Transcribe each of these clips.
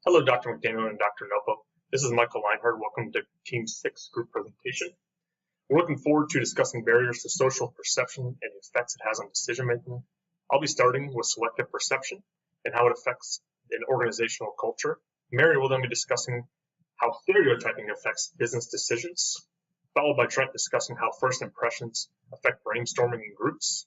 Hello, Dr. McDaniel and Dr. Nopo. This is Michael Leinhardt. Welcome to Team 6 group presentation. We're looking forward to discussing barriers to social perception and the effects it has on decision making. I'll be starting with selective perception and how it affects an organizational culture. Mary will then be discussing how stereotyping affects business decisions, followed by Trent discussing how first impressions affect brainstorming in groups.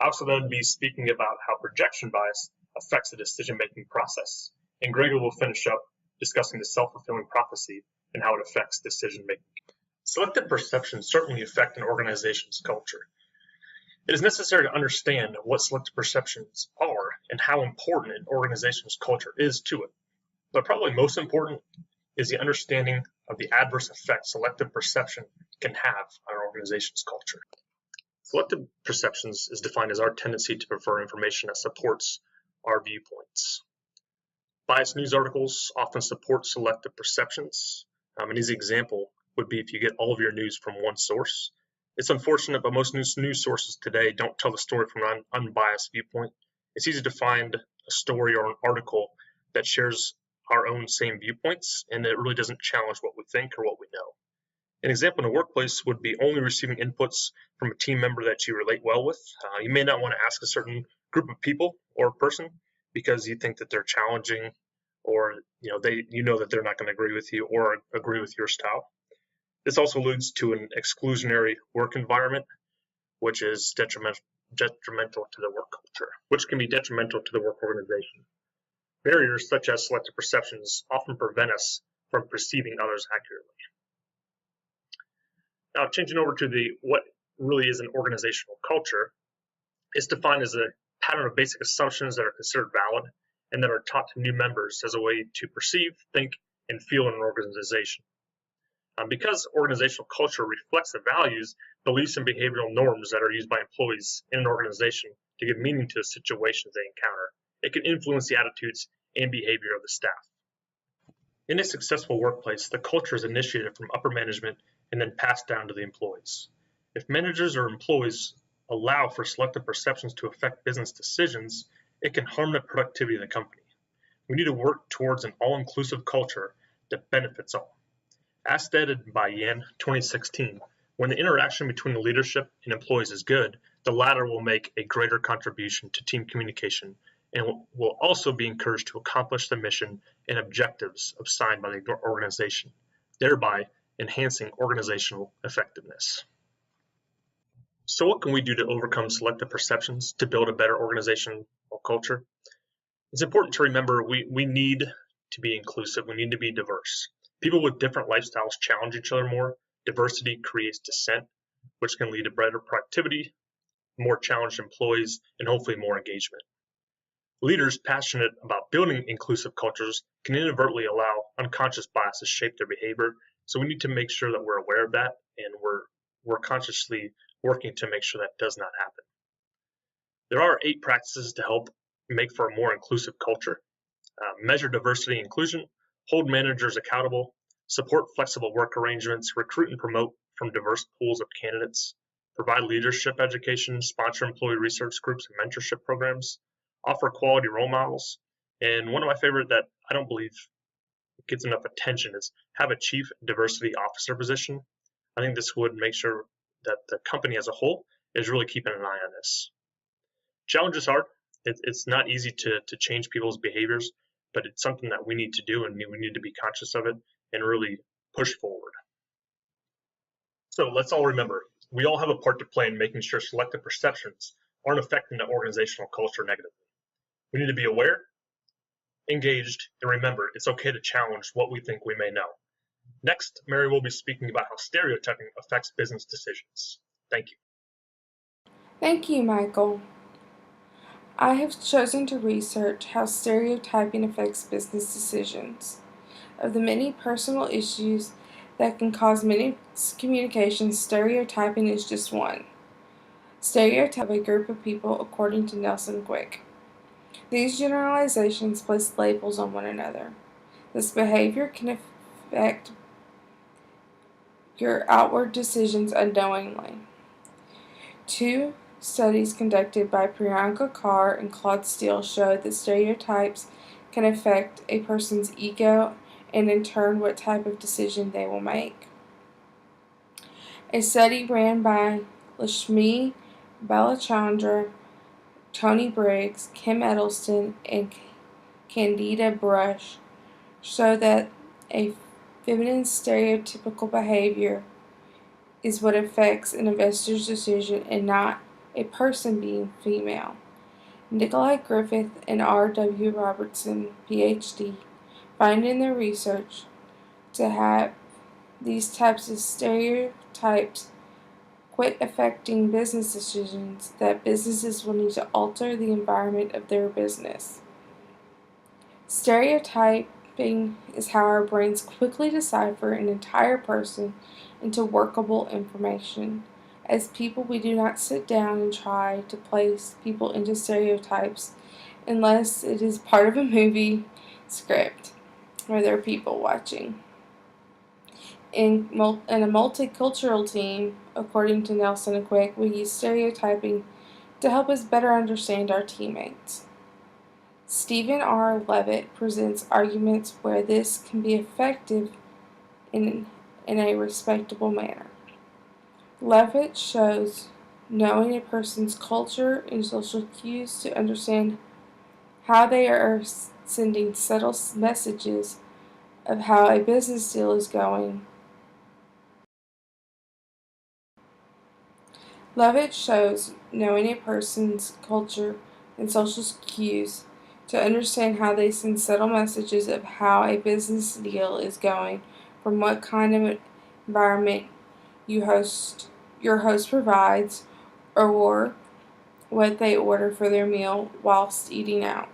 I'll also then be speaking about how projection bias affects the decision-making process. And Gregor will finish up discussing the self-fulfilling prophecy and how it affects decision-making. Selective perceptions certainly affect an organization's culture. It is necessary to understand what selective perceptions are and how important an organization's culture is to it. But probably most important is the understanding of the adverse effects selective perception can have on an organization's culture. Selective perceptions is defined as our tendency to prefer information that supports our viewpoints. Biased news articles often support selective perceptions. An easy example would be if you get all of your news from one source. It's unfortunate, but most news sources today don't tell the story from an unbiased viewpoint. It's easy to find a story or an article that shares our own same viewpoints, and it really doesn't challenge what we think or what we know. An example in a workplace would be only receiving inputs from a team member that you relate well with. You may not want to ask a certain group of people or person because you think that they're challenging, or you know that they're not going to agree with you or agree with your style. This also leads to an exclusionary work environment, which is detrimental to the work culture, which can be detrimental to the work organization. Barriers such as selective perceptions often prevent us from perceiving others accurately. Now, changing over to what really is an organizational culture, it's defined as a pattern of basic assumptions that are considered valid and that are taught to new members as a way to perceive, think, and feel in an organization. Because organizational culture reflects the values, beliefs, and behavioral norms that are used by employees in an organization to give meaning to the situations they encounter, it can influence the attitudes and behavior of the staff. In a successful workplace, the culture is initiated from upper management and then passed down to the employees. If managers or employees allow for selective perceptions to affect business decisions, it can harm the productivity of the company. We need to work towards an all-inclusive culture that benefits all. As stated by Yan 2016, when the interaction between the leadership and employees is good, the latter will make a greater contribution to team communication and will also be encouraged to accomplish the mission and objectives assigned by the organization, thereby enhancing organizational effectiveness. So what can we do to overcome selective perceptions to build a better organizational culture? It's important to remember we need to be inclusive. We need to be diverse. People with different lifestyles challenge each other more. Diversity creates dissent, which can lead to better productivity, more challenged employees, and hopefully more engagement. Leaders passionate about building inclusive cultures can inadvertently allow unconscious biases shape their behavior. So we need to make sure that we're aware of that and we're consciously working to make sure that does not happen. There are 8 practices to help make for a more inclusive culture. Measure diversity and inclusion, hold managers accountable, support flexible work arrangements, recruit and promote from diverse pools of candidates, provide leadership education, sponsor employee research groups and mentorship programs, offer quality role models, and one of my favorite that I don't believe gets enough attention is have a chief diversity officer position. I think this would make sure that the company as a whole is really keeping an eye on this. Challenge is hard. It's not easy to change people's behaviors, but it's something that we need to do, and we need to be conscious of it and really push forward. So let's all remember, we all have a part to play in making sure selective perceptions aren't affecting the organizational culture negatively. We need to be aware, engaged, and remember it's okay to challenge what we think we may know. Next, Mary will be speaking about how stereotyping affects business decisions. Thank you. Thank you, Michael. I have chosen to research how stereotyping affects business decisions. Of the many personal issues that can cause miscommunication, stereotyping is just one. Stereotype a group of people according to Nelson Quick. These generalizations place labels on one another. This behavior can affect your outward decisions unknowingly. 2 studies conducted by Priyanka Carr and Claude Steele showed that stereotypes can affect a person's ego and in turn what type of decision they will make. A study ran by Lashmi Balachandra, Tony Briggs, Kim Edelston, and Candida Brush showed that a feminine stereotypical behavior is what affects an investor's decision and not a person being female. Nikolai Griffith and R. W. Robertson, Ph.D., find in their research to have these types of stereotypes quit affecting business decisions, that businesses will need to alter the environment of their business. Stereotyping is how our brains quickly decipher an entire person into workable information. As people, we do not sit down and try to place people into stereotypes unless it is part of a movie script where there are people watching. In a multicultural team, according to Nelson and Quick, we use stereotyping to help us better understand our teammates. Stephen R. Levitt presents arguments where this can be effective in a respectable manner. Levitt shows knowing a person's culture and social cues to understand how they are sending subtle messages of how a business deal is going. Levitt shows knowing a person's culture and social cues to understand how they send subtle messages of how a business deal is going from what kind of environment your host provides or what they order for their meal whilst eating out.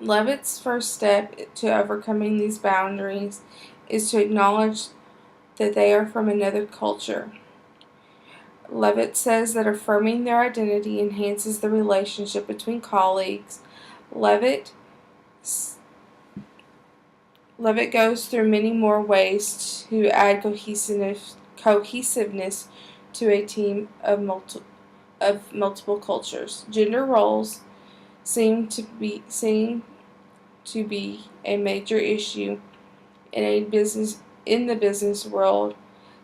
Levitt's first step to overcoming these boundaries is to acknowledge that they are from another culture. Levitt says that affirming their identity enhances the relationship between colleagues. Levitt goes through many more ways to add cohesiveness to a team of multiple cultures. Gender roles seem to be a major issue in the business world.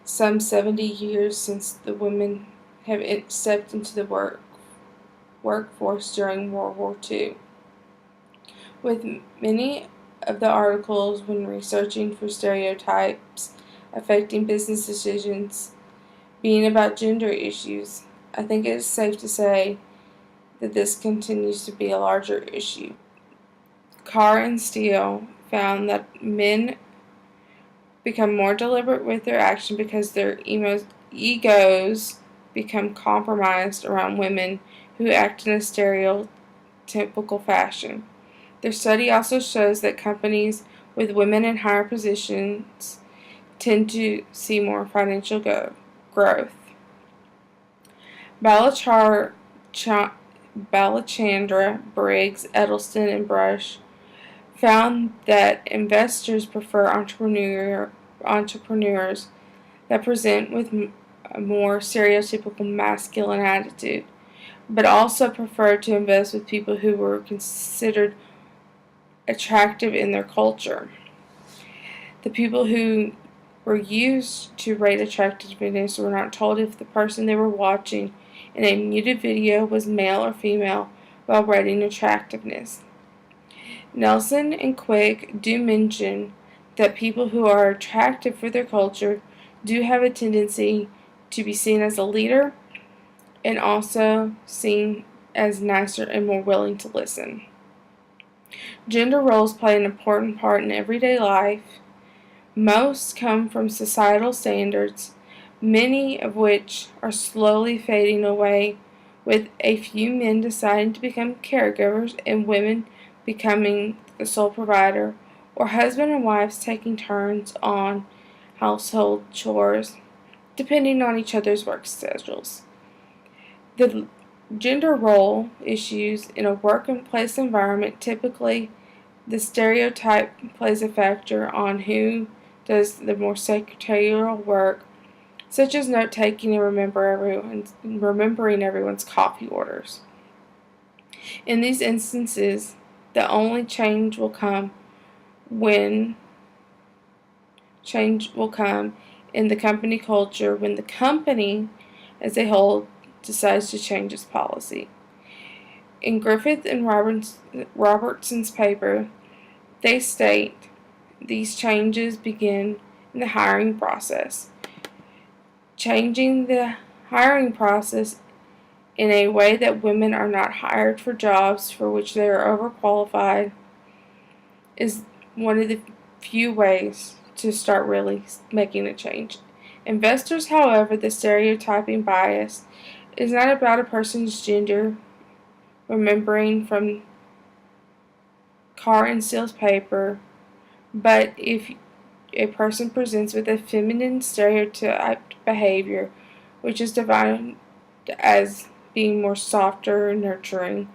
Some 70 years since the women have stepped into the workforce during World War II. With many of the articles when researching for stereotypes affecting business decisions being about gender issues, I think it is safe to say that this continues to be a larger issue. Carr and Steele found that men become more deliberate with their action because their egos become compromised around women who act in a stereotypical fashion. Their study also shows that companies with women in higher positions tend to see more financial growth. Balachandra, Briggs, Edelston, and Brush found that investors prefer entrepreneurs that present with a more stereotypical masculine attitude, but also prefer to invest with people who were considered attractive in their culture. The people who were used to rate attractiveness were not told if the person they were watching in a muted video was male or female while rating attractiveness. Nelson and Quick do mention that people who are attractive for their culture do have a tendency to be seen as a leader and also seen as nicer and more willing to listen. Gender roles play an important part in everyday life. Most come from societal standards, many of which are slowly fading away, with a few men deciding to become caregivers and women becoming the sole provider, or husband and wives taking turns on household chores, depending on each other's work schedules. The gender role issues in a workplace environment, typically the stereotype plays a factor on who does the more secretarial work, such as note-taking and remembering everyone's coffee orders. In these instances, The only change will come in the company culture when the company as a whole decides to change its policy. In Griffith and Robertson's paper, they state these changes begin in the hiring process. Changing the hiring process in a way that women are not hired for jobs for which they are overqualified is one of the few ways to start really making a change. Investors, however, the stereotyping bias is not about a person's gender, remembering from Carr and Steele's paper, but if a person presents with a feminine stereotyped behavior, which is defined as being more softer and nurturing,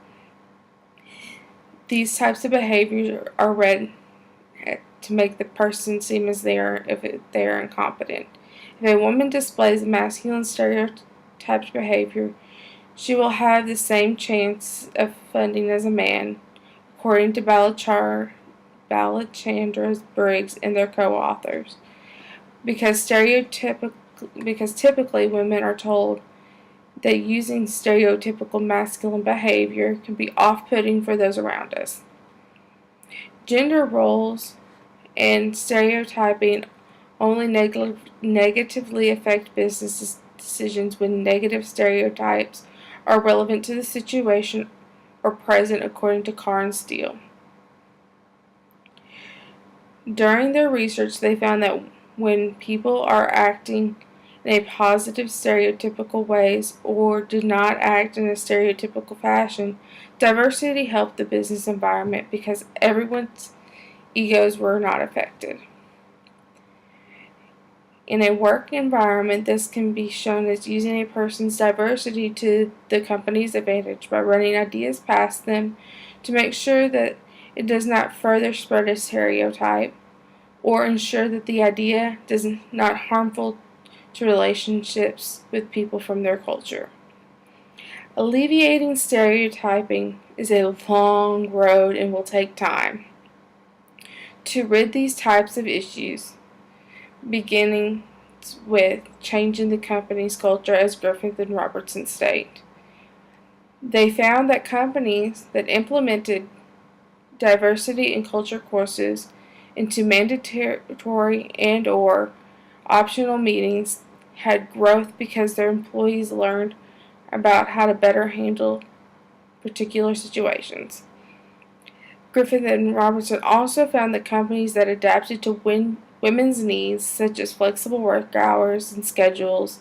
these types of behaviors are read to make the person seem as they are incompetent. If a woman displays a masculine stereotyped behavior, she will have the same chance of funding as a man, according to Balachandra Briggs and their co-authors, because typically women are told that using stereotypical masculine behavior can be off-putting for those around us. Gender roles and stereotyping only negatively affect business decisions when negative stereotypes are relevant to the situation or present, according to Carr and Steele. During their research, they found that when people are acting in a positive stereotypical ways or do not act in a stereotypical fashion, diversity helped the business environment because everyone's egos were not affected. In a work environment, this can be shown as using a person's diversity to the company's advantage by running ideas past them to make sure that it does not further spread a stereotype or ensure that the idea is not harmful to relationships with people from their culture. Alleviating stereotyping is a long road and will take time. To rid these types of issues, beginning with changing the company's culture, as Griffith and Robertson state. They found that companies that implemented diversity and culture courses into mandatory and or optional meetings had growth because their employees learned about how to better handle particular situations. Griffith and Robertson also found that companies that adapted to women's needs, such as flexible work hours and schedules,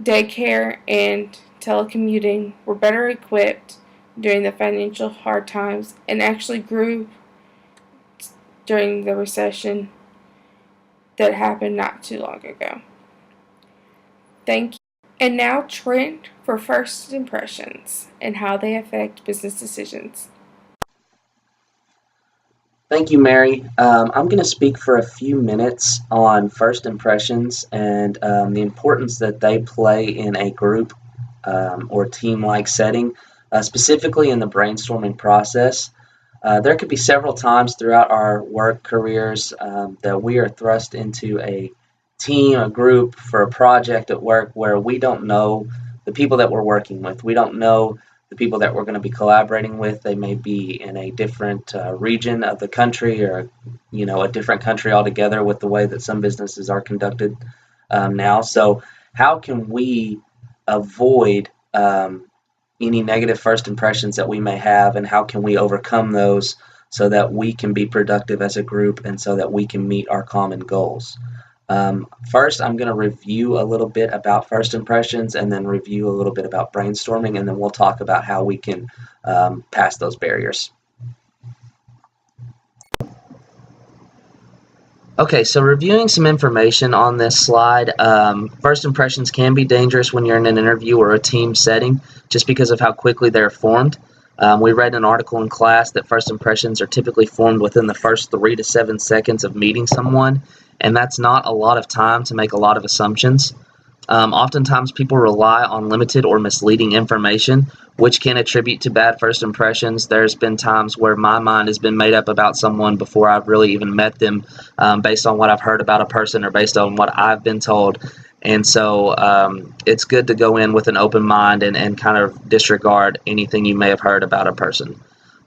daycare, and telecommuting, were better equipped during the financial hard times and actually grew during the recession that happened not too long ago. Thank you. And now Trent for first impressions and how they affect business decisions. Thank you, Mary. I'm going to speak for a few minutes on first impressions and the importance that they play in a group or team-like setting, specifically in the brainstorming process. There could be several times throughout our work careers that we are thrust into a team, a group for a project at work where we don't know the people that we're working with. We don't know the people that we're going to be collaborating with. They may be in a different region of the country or, a different country altogether with the way that some businesses are conducted now. So how can we avoid any negative first impressions that we may have, and how can we overcome those so that we can be productive as a group and so that we can meet our common goals? First, I'm going to review a little bit about first impressions and then review a little bit about brainstorming, and then we'll talk about how we can pass those barriers. Okay, so reviewing some information on this slide, first impressions can be dangerous when you're in an interview or a team setting just because of how quickly they're formed. We read an article in class that first impressions are typically formed within the first 3 to 7 seconds of meeting someone, and that's not a lot of time to make a lot of assumptions. Oftentimes people rely on limited or misleading information, which can attribute to bad first impressions. There's been times where my mind has been made up about someone before I've really even met them, based on what I've heard about a person or based on what I've been told. And so it's good to go in with an open mind and kind of disregard anything you may have heard about a person.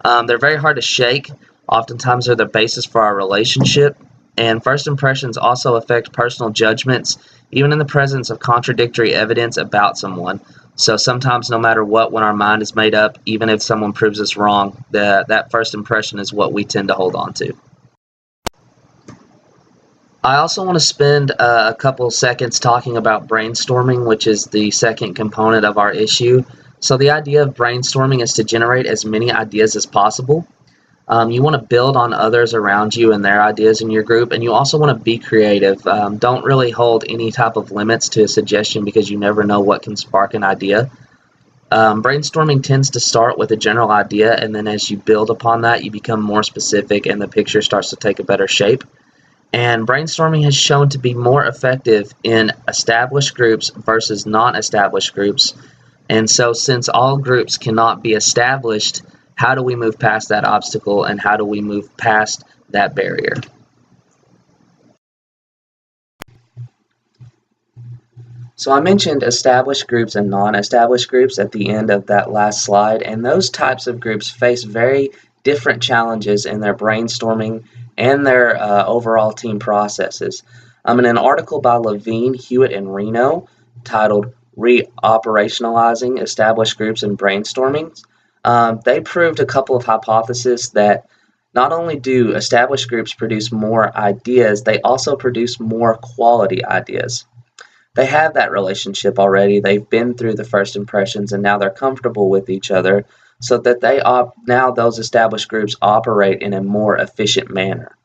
They're very hard to shake. Oftentimes they're the basis for our relationship. And first impressions also affect personal judgments, even in the presence of contradictory evidence about someone. So sometimes, no matter what, when our mind is made up, even if someone proves us wrong, that first impression is what we tend to hold on to. I also want to spend a couple seconds talking about brainstorming, which is the second component of our issue. So the idea of brainstorming is to generate as many ideas as possible. You want to build on others around you and their ideas in your group, and you also want to be creative. Don't really hold any type of limits to a suggestion because you never know what can spark an idea. Brainstorming tends to start with a general idea, and then as you build upon that, you become more specific and the picture starts to take a better shape. And brainstorming has shown to be more effective in established groups versus non-established groups. And so since all groups cannot be established, how do we move past that obstacle and how do we move past that barrier? So I mentioned established groups and non-established groups at the end of that last slide, and those types of groups face very different challenges in their brainstorming and their overall team processes. In an article by Levine, Hewitt, and Reno titled Reoperationalizing Established Groups and Brainstorming, they proved a couple of hypotheses that not only do established groups produce more ideas, they also produce more quality ideas. They have that relationship already. They've been through the first impressions and now they're comfortable with each other, so that now those established groups operate in a more efficient manner.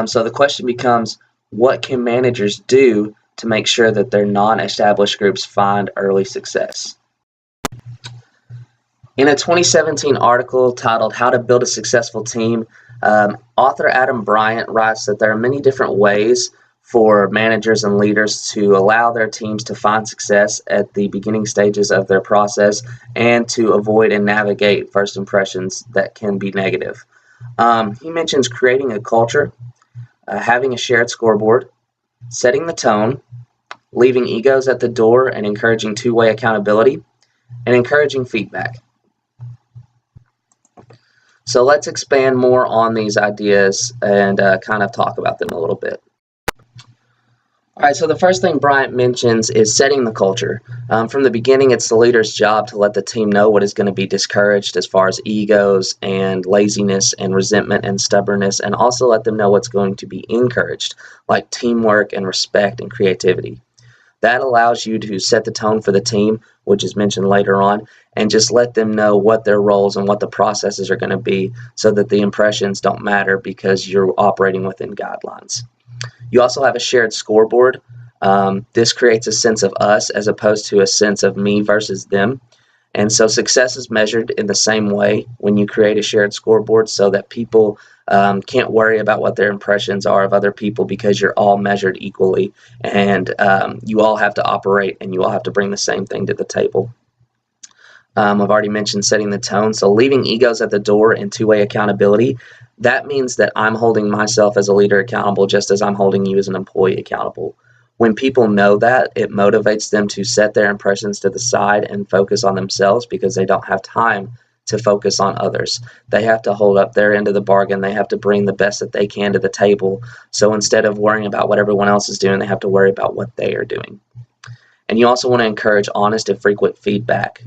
So the question becomes, what can managers do to make sure that their non-established groups find early success? In a 2017 article titled How to Build a Successful Team, author Adam Bryant writes that there are many different ways for managers and leaders to allow their teams to find success at the beginning stages of their process and to avoid and navigate first impressions that can be negative. He mentions creating a culture, having a shared scoreboard, setting the tone, leaving egos at the door and encouraging two-way accountability, and encouraging feedback. So let's expand more on these ideas and kind of talk about them a little bit. All right, so the first thing Bryant mentions is setting the culture. From the beginning, it's the leader's job to let the team know what is going to be discouraged as far as egos and laziness and resentment and stubbornness, and also let them know what's going to be encouraged, like teamwork and respect and creativity. That allows you to set the tone for the team, which is mentioned later on, and just let them know what their roles and what the processes are going to be so that the impressions don't matter because you're operating within guidelines. You also have a shared scoreboard. This creates a sense of us as opposed to a sense of me versus them. And so success is measured in the same way when you create a shared scoreboard so that people can't worry about what their impressions are of other people because you're all measured equally and you all have to operate and you all have to bring the same thing to the table. I've already mentioned setting the tone, so leaving egos at the door and two-way accountability. That means that I'm holding myself as a leader accountable just as I'm holding you as an employee accountable. When people know that, it motivates them to set their impressions to the side and focus on themselves because they don't have time to focus on others. They have to hold up their end of the bargain. They have to bring the best that they can to the table. So instead of worrying about what everyone else is doing, they have to worry about what they are doing. And you also want to encourage honest and frequent feedback.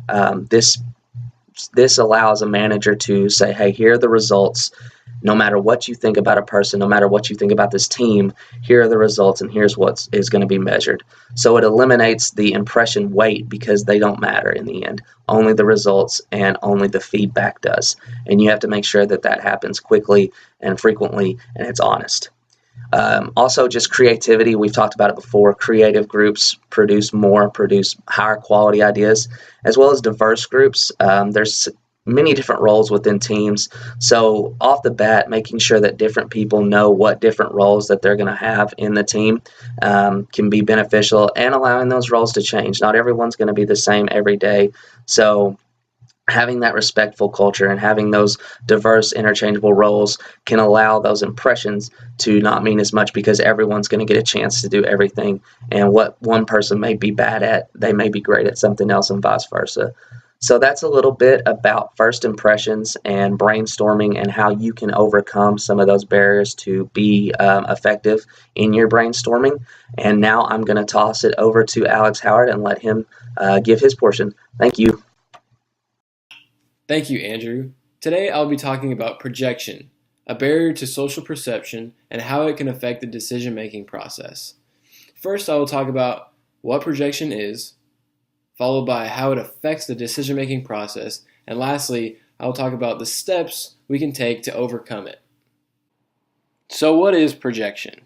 This allows a manager to say, hey, here are the results. No matter what you think about a person, no matter what you think about this team, here are the results and here's what is going to be measured. So it eliminates the impression weight because they don't matter in the end. Only the results and only the feedback does. And you have to make sure that that happens quickly and frequently and it's honest. Also, just creativity. We've talked about it before. Creative groups produce higher quality ideas, as well as diverse groups. There's many different roles within teams. So off the bat, making sure that different people know what different roles that they're going to have in the team can be beneficial, and allowing those roles to change. Not everyone's going to be the same every day. So having that respectful culture and having those diverse interchangeable roles can allow those impressions to not mean as much, because everyone's going to get a chance to do everything, and what one person may be bad at, they may be great at something else, and vice versa. So that's a little bit about first impressions and brainstorming, and how you can overcome some of those barriers to be effective in your brainstorming. And now I'm going to toss it over to Alex Howard and let him give his portion. Thank you. Thank you, Andrew. Today I'll be talking about projection, a barrier to social perception, and how it can affect the decision-making process. First, I will talk about what projection is, followed by how it affects the decision-making process, and lastly, I will talk about the steps we can take to overcome it. So what is projection?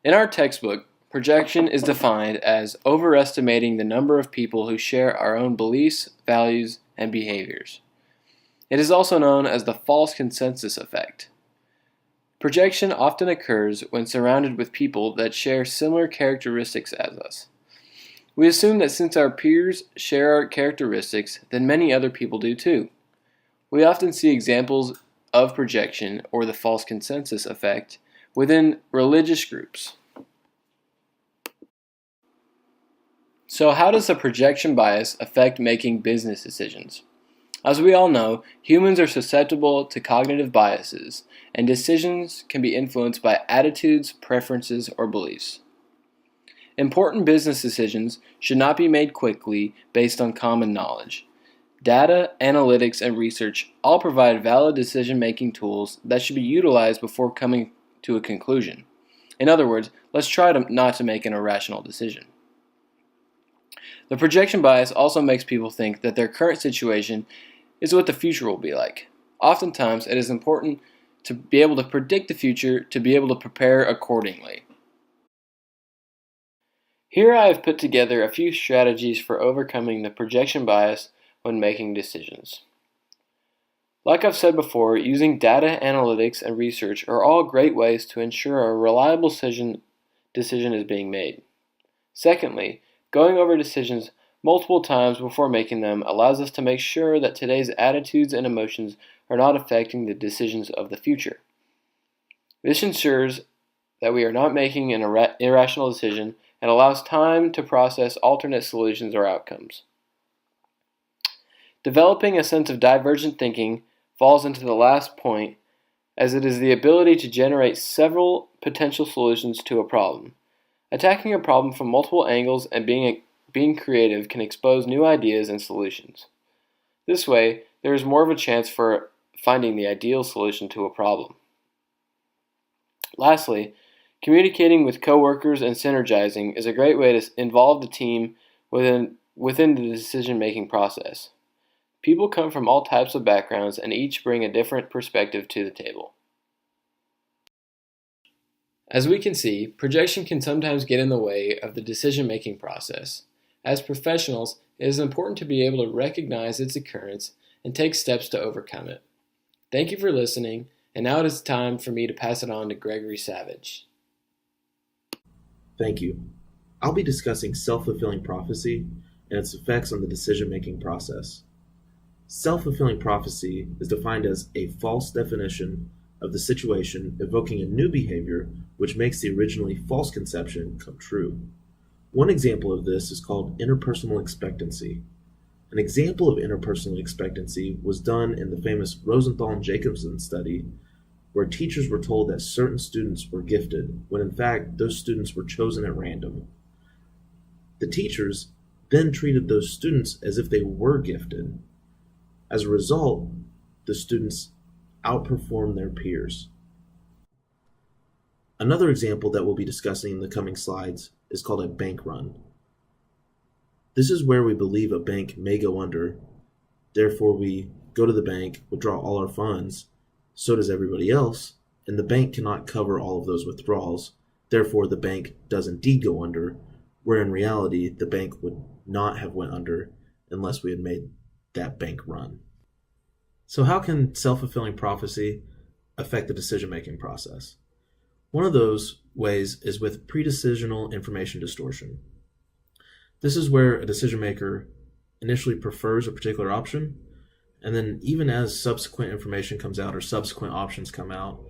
In our textbook, projection is defined as overestimating the number of people who share our own beliefs, values, and behaviors. It is also known as the false consensus effect. Projection often occurs when surrounded with people that share similar characteristics as us. We assume that since our peers share our characteristics, then many other people do too. We often see examples of projection, or the false consensus effect, within religious groups. So how does the projection bias affect making business decisions? As we all know, humans are susceptible to cognitive biases, and decisions can be influenced by attitudes, preferences, or beliefs. Important business decisions should not be made quickly based on common knowledge. Data, analytics, and research all provide valid decision-making tools that should be utilized before coming to a conclusion. In other words, let's try not to make an irrational decision. The projection bias also makes people think that their current situation is what the future will be like. Oftentimes, it is important to be able to predict the future to be able to prepare accordingly. Here I have put together a few strategies for overcoming the projection bias when making decisions. Like I've said before, using data, analytics, and research are all great ways to ensure a reliable decision is being made. Secondly, going over decisions multiple times before making them allows us to make sure that today's attitudes and emotions are not affecting the decisions of the future. This ensures that we are not making an irrational decision and allows time to process alternate solutions or outcomes. Developing a sense of divergent thinking falls into the last point, as it is the ability to generate several potential solutions to a problem. Attacking a problem from multiple angles and being creative can expose new ideas and solutions. This way, there is more of a chance for finding the ideal solution to a problem. Lastly, communicating with coworkers and synergizing is a great way to involve the team within the decision-making process. People come from all types of backgrounds and each bring a different perspective to the table. As we can see, projection can sometimes get in the way of the decision-making process. As professionals, it is important to be able to recognize its occurrence and take steps to overcome it. Thank you for listening, and now it is time for me to pass it on to Gregory Savage. Thank you. I'll be discussing self-fulfilling prophecy and its effects on the decision-making process. Self-fulfilling prophecy is defined as a false definition of the situation evoking a new behavior which makes the originally false conception come true. One example of this is called interpersonal expectancy. An example of interpersonal expectancy was done in the famous Rosenthal and Jacobson study, where teachers were told that certain students were gifted, when in fact those students were chosen at random. The teachers then treated those students as if they were gifted. As a result, the students outperformed their peers. Another example that we'll be discussing in the coming slides is called a bank run. This is where we believe a bank may go under. Therefore, we go to the bank, withdraw all our funds, so does everybody else, and the bank cannot cover all of those withdrawals. Therefore, the bank does indeed go under, where in reality, the bank would not have went under unless we had made that bank run. So how can self-fulfilling prophecy affect the decision-making process? One of those ways is with predecisional information distortion. This is where a decision maker initially prefers a particular option, and then even as subsequent information comes out or subsequent options come out,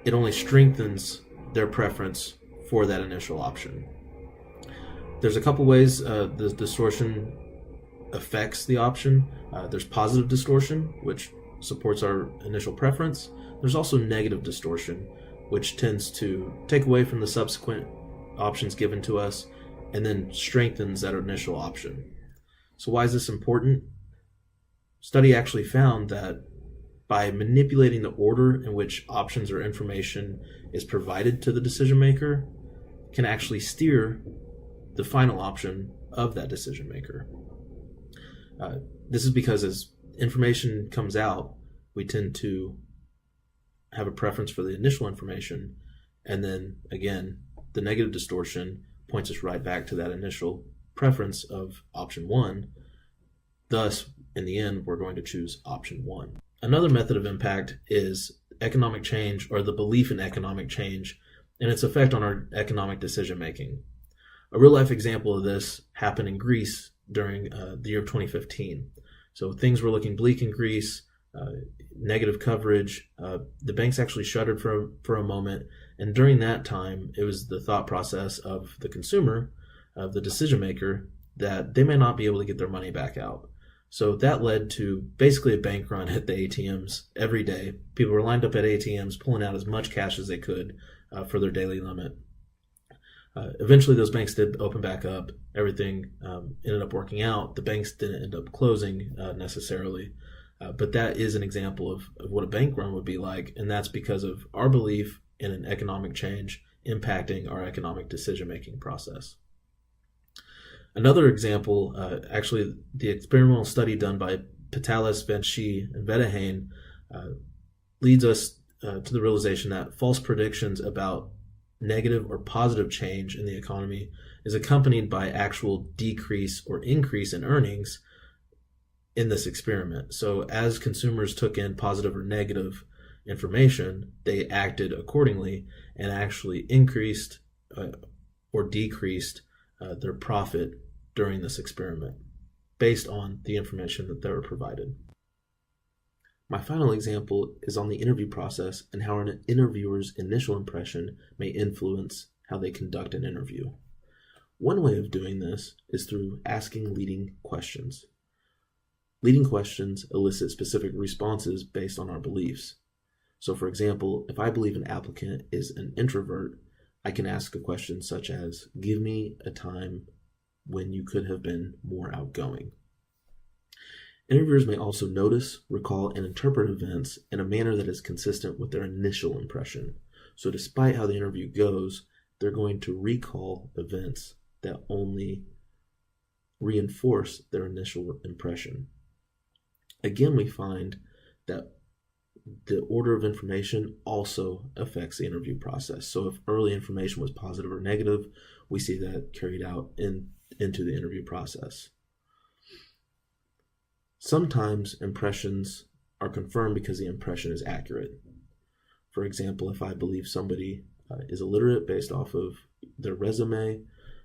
it only strengthens their preference for that initial option. There's a couple ways the distortion affects the option. There's positive distortion, which supports our initial preference. There's also negative distortion, which tends to take away from the subsequent options given to us and then strengthens that initial option. So why is this important? Study actually found that by manipulating the order in which options or information is provided to the decision maker can actually steer the final option of that decision maker. This is because as information comes out, we tend to have a preference for the initial information, and then again, the negative distortion points us right back to that initial preference of option 1. Thus, in the end, we're going to choose option 1. Another method of impact is economic change, or the belief in economic change and its effect on our economic decision making. A real life example of this happened in Greece during the year of 2015. So things were looking bleak in Greece, negative coverage. The banks actually shuttered for a moment, and during that time, it was the thought process of the consumer, of the decision maker, that they may not be able to get their money back out. So that led to basically a bank run at the ATMs every day. People were lined up at ATMs, pulling out as much cash as they could for their daily limit. Eventually, those banks did open back up. Everything ended up working out. The banks didn't end up closing necessarily. But that is an example of what a bank run would be like, and that's because of our belief in an economic change impacting our economic decision-making process. Another example, actually, the experimental study done by Pitalis, Venshi, and Vedahane leads us to the realization that false predictions about negative or positive change in the economy is accompanied by actual decrease or increase in earnings in this experiment. So as consumers took in positive or negative information, they acted accordingly and actually increased or decreased their profit during this experiment based on the information that they were provided. My final example is on the interview process and how an interviewer's initial impression may influence how they conduct an interview. One way of doing this is through asking leading questions. Leading questions elicit specific responses based on our beliefs. So for example, if I believe an applicant is an introvert, I can ask a question such as, give me a time when you could have been more outgoing. Interviewers may also notice, recall, and interpret events in a manner that is consistent with their initial impression. So despite how the interview goes, they're going to recall events that only reinforce their initial impression. Again, we find that the order of information also affects the interview process. So if early information was positive or negative, we see that carried out into the interview process. Sometimes impressions are confirmed because the impression is accurate. For example, if I believe somebody is illiterate based off of their resume,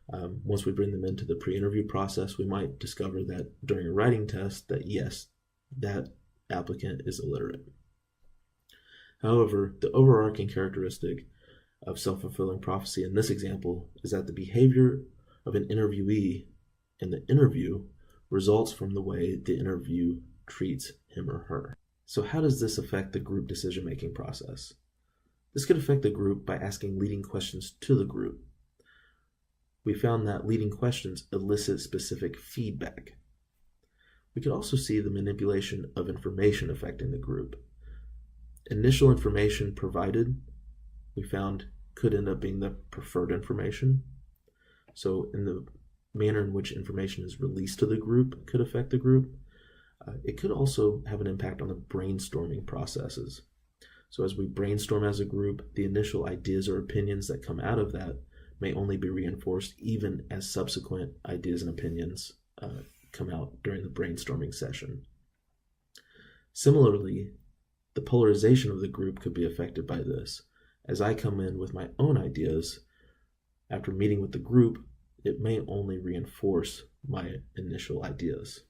once we bring them into the pre-interview process, we might discover that during a writing test that yes, that applicant is illiterate. However, the overarching characteristic of self-fulfilling prophecy in this example is that the behavior of an interviewee in the interview results from the way the interview treats him or her. So how does this affect the group decision-making process? This could affect the group by asking leading questions to the group. We found that leading questions elicit specific feedback. We could also see the manipulation of information affecting the group. Initial information provided, we found, could end up being the preferred information. So in the manner in which information is released to the group could affect the group. It could also have an impact on the brainstorming processes. So as we brainstorm as a group, the initial ideas or opinions that come out of that may only be reinforced even as subsequent ideas and opinions come out during the brainstorming session. Similarly, the polarization of the group could be affected by this. As I come in with my own ideas, after meeting with the group, it may only reinforce my initial ideas.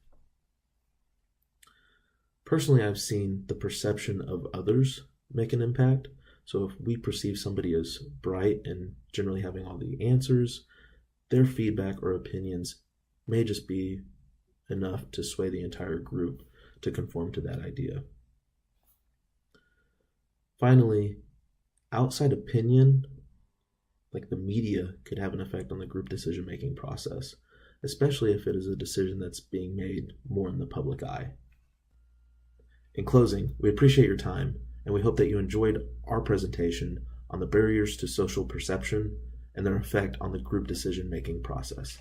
Personally, I've seen the perception of others make an impact. So if we perceive somebody as bright and generally having all the answers, their feedback or opinions may just be enough to sway the entire group to conform to that idea. Finally, outside opinion, like the media, could have an effect on the group decision-making process, especially if it is a decision that's being made more in the public eye. In closing, we appreciate your time, and we hope that you enjoyed our presentation on the barriers to social perception and their effect on the group decision-making process.